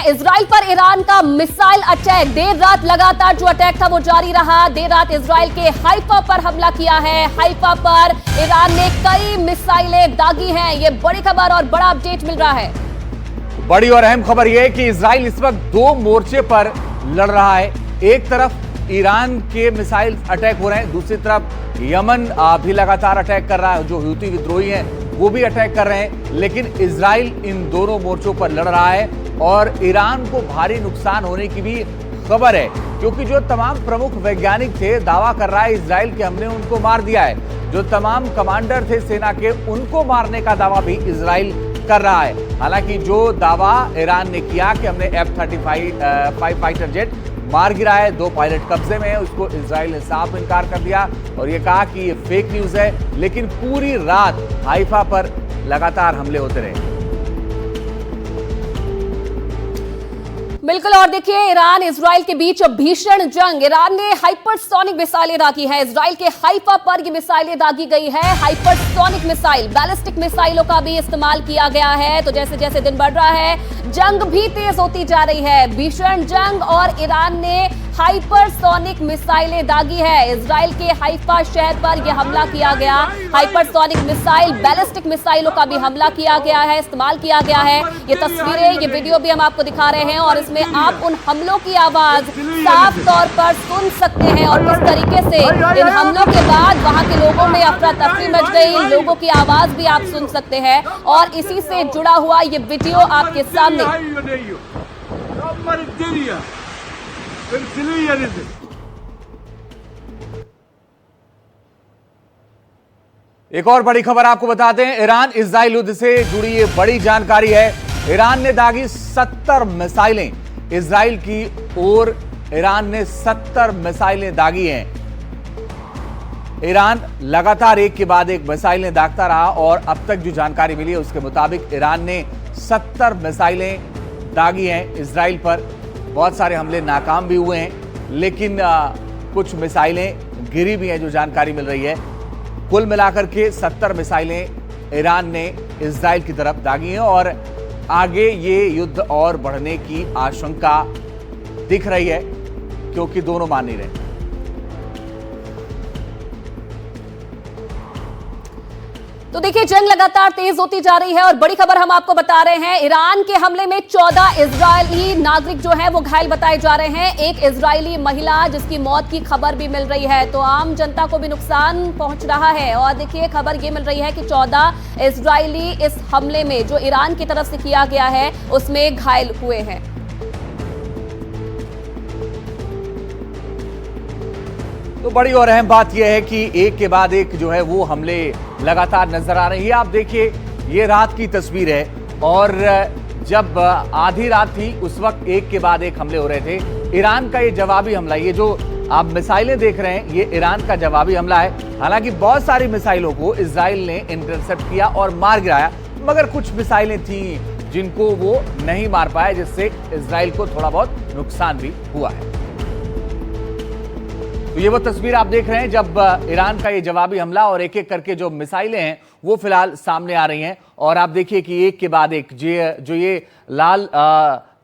हैं इजराइल पर ईरान का मिसाइल अटैक। देर रात लगातार जो अटैक था वो जारी रहा। देर रात इजराइल के हाइफा पर हमला किया है। हाइफा पर ईरान ने कई मिसाइलें दागी हैं। ये बड़ी खबर और बड़ा अपडेट मिल रहा है। बड़ी और अहम खबर यह है कि इजराइल इस वक्त दो मोर्चे पर लड़ रहा है। एक तरफ ईरान के मिसाइल अटैक हो रहे हैं, दूसरी तरफ यमन भी लगातार अटैक कर रहा है। जो हूती विद्रोही हैं वो भी अटैक कर रहे हैं, लेकिन इजराइल इन दोनों मोर्चों पर लड़ रहा है और ईरान को भारी नुकसान होने की भी खबर है, क्योंकि जो तमाम प्रमुख वैज्ञानिक थे दावा कर रहा है इजराइल के हमने उनको मार दिया है। जो तमाम कमांडर थे सेना के उनको मारने का दावा भी इजराइल कर रहा है। हालांकि जो दावा ईरान ने किया कि हमने F-35 फाइटर जेट मार गिरा है, 2 पायलट कब्जे में है, उसको इजराइल ने साफ इनकार कर दिया और ये कहा कि ये फेक न्यूज है। लेकिन पूरी रात हाइफा पर लगातार हमले होते रहे। बिल्कुल। और देखिए ईरान इजराइल के बीच भीषण जंग। ईरान ने हाइपरसोनिक मिसाइलें दागी हैं। इजराइल के हाइफा पर ये मिसाइलें दागी गई है। हाइपरसोनिक मिसाइल, बैलिस्टिक मिसाइलों का भी इस्तेमाल किया गया है। तो जैसे जैसे दिन बढ़ रहा है जंग भी तेज होती जा रही है। भीषण जंग और ईरान ने हाइपरसोनिक मिसाइलें दागी है। इजराइल के हाइफा शहर पर यह हमला किया गया। हाइपरसोनिक मिसाइल, बैलिस्टिक मिसाइलों का भी हमला किया गया है, इस्तेमाल किया गया है। ये तस्वीरें, ये वीडियो भी हम आपको दिखा रहे हैं और इसमें आप उन हमलों की आवाज साफ तौर पर सुन सकते हैं और किस तरीके से इन हमलों के बाद वहां के लोगों में अफरा तफरी मच गई। लोगों की आवाज भी आप सुन सकते हैं और इसी से जुड़ा हुआ ये वीडियो आपके सामने। एक और बड़ी खबर आपको बता दें, ईरान इजराइल युद्ध से जुड़ी ये बड़ी जानकारी है। ईरान ने दागी 70 मिसाइलें इजराइल की ओर। ईरान ने 70 मिसाइलें दागी हैं। ईरान लगातार एक के बाद एक मिसाइलें दागता रहा और अब तक जो जानकारी मिली है उसके मुताबिक ईरान ने 70 मिसाइलें दागी हैं इजराइल पर। बहुत सारे हमले नाकाम भी हुए हैं, लेकिन कुछ मिसाइलें गिरी भी हैं जो जानकारी मिल रही है। कुल मिलाकर के 70 मिसाइलें ईरान ने इजराइल की तरफ दागी हैं और आगे ये युद्ध और बढ़ने की आशंका दिख रही है, क्योंकि दोनों मान नहीं रहे। तो देखिए जंग लगातार तेज होती जा रही है और बड़ी खबर हम आपको बता रहे हैं। ईरान के हमले में 14 इजरायली नागरिक जो हैं वो घायल बताए जा रहे हैं। एक इजरायली महिला जिसकी मौत की खबर भी मिल रही है। तो आम जनता को भी नुकसान पहुंच रहा है। और देखिए खबर ये मिल रही है कि 14 इजरायली इस हमले में जो ईरान की तरफ से किया गया है उसमें घायल हुए हैं। तो बड़ी और अहम बात यह है कि एक के बाद एक जो है वो हमले लगातार नजर आ रही है। आप देखिए ये रात की तस्वीर है और जब आधी रात थी उस वक्त एक के बाद एक हमले हो रहे थे। ईरान का ये जवाबी हमला, ये जो आप मिसाइलें देख रहे हैं, ये ईरान का जवाबी हमला है। हालांकि बहुत सारी मिसाइलों को इजराइल ने इंटरसेप्ट किया और मार गिराया, मगर कुछ मिसाइलें थी जिनको वो नहीं मार पाया, जिससे इजराइल को थोड़ा बहुत नुकसान भी हुआ है। तो ये वो तस्वीर आप देख रहे हैं जब ईरान का ये जवाबी हमला और एक एक करके जो मिसाइलें हैं वो फिलहाल सामने आ रही हैं। और आप देखिए कि एक के बाद एक जो ये लाल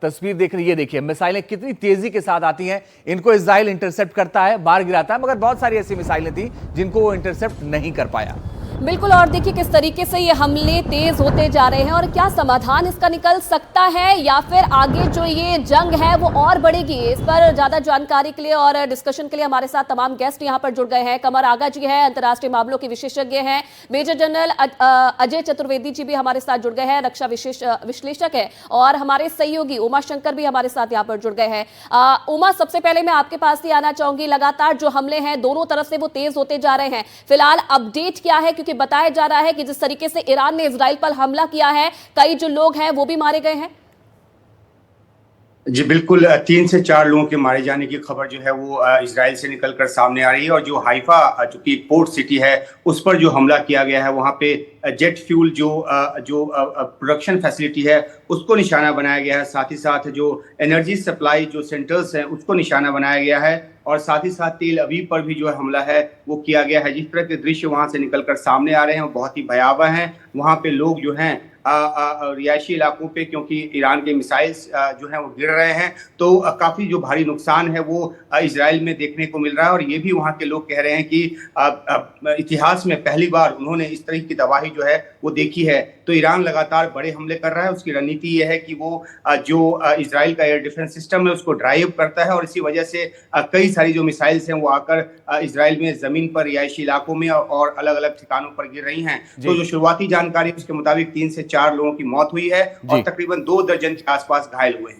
तस्वीर देख रही है, ये देखिए मिसाइलें कितनी तेजी के साथ आती हैं। इनको इजराइल इंटरसेप्ट करता है, मार गिराता है, मगर बहुत सारी ऐसी मिसाइलें थी जिनको वो इंटरसेप्ट नहीं कर पाया। बिल्कुल। और देखिए किस तरीके से ये हमले तेज होते जा रहे हैं और क्या समाधान इसका निकल सकता है या फिर आगे जो ये जंग है वो और बढ़ेगी। इस पर ज्यादा जानकारी के लिए और डिस्कशन के लिए हमारे साथ तमाम गेस्ट यहां पर जुड़ गए हैं। कमर आगा जी हैं, अंतर्राष्ट्रीय मामलों के विशेषज्ञ हैं। मेजर जनरल अजय चतुर्वेदी जी भी हमारे साथ जुड़ गए हैं, रक्षा विश्लेषक है। और हमारे सहयोगी उमा शंकर भी हमारे साथ यहाँ पर जुड़ गए हैं। उमा, सबसे पहले मैं आपके पास ही आना चाहूंगी। लगातार जो हमले हैं दोनों तरफ से वो तेज होते जा रहे हैं, फिलहाल अपडेट क्या है? क्योंकि बताया जा रहा है कि जिस तरीके से ईरान ने इजराइल पर हमला किया है, कई जो लोग हैं वो भी मारे गए हैं। जी बिल्कुल, 3 से 4 लोगों के मारे जाने की खबर जो है वो इजराइल से निकलकर सामने आ रही है। और जो हाइफा जो कि पोर्ट सिटी है उस पर जो हमला किया गया है, वहां पे जेट फ्यूल जो प्रोडक्शन फैसिलिटी है उसको निशाना बनाया गया है। साथ ही साथ जो एनर्जी सप्लाई जो सेंटर्स हैं उसको निशाना बनाया गया है। और साथ ही साथ तेल अवीव पर भी जो हमला है वो किया गया है। जिस तरह के दृश्य वहां से निकलकर सामने आ रहे हैं वो बहुत ही भयावह हैं। वहां पे लोग जो हैं रिहायशी इलाकों पे, क्योंकि ईरान के मिसाइल्स जो हैं वो गिर रहे हैं। तो काफी जो भारी नुकसान है वो इजराइल में देखने को मिल रहा है। और ये भी वहाँ के लोग कह रहे हैं कि इतिहास में पहली बार उन्होंने इस तरह की तबाही जो है वो देखी है। तो ईरान लगातार बड़े हमले कर रहा है। उसकी रणनीति ये है कि वो जो इजराइल का एयर डिफेंस सिस्टम है उसको ड्राइव करता है, और इसी वजह से कई सारी जो मिसाइल्स हैं वो आकर इजराइल में जमीन पर, रिहायशी इलाकों में और अलग अलग ठिकानों पर गिर रही हैं। तो जो शुरुआती जानकारी उसके मुताबिक 3 से 4 लोगों की मौत हुई है और तकरीबन 2 दर्जन के आसपास घायल हुए हैं।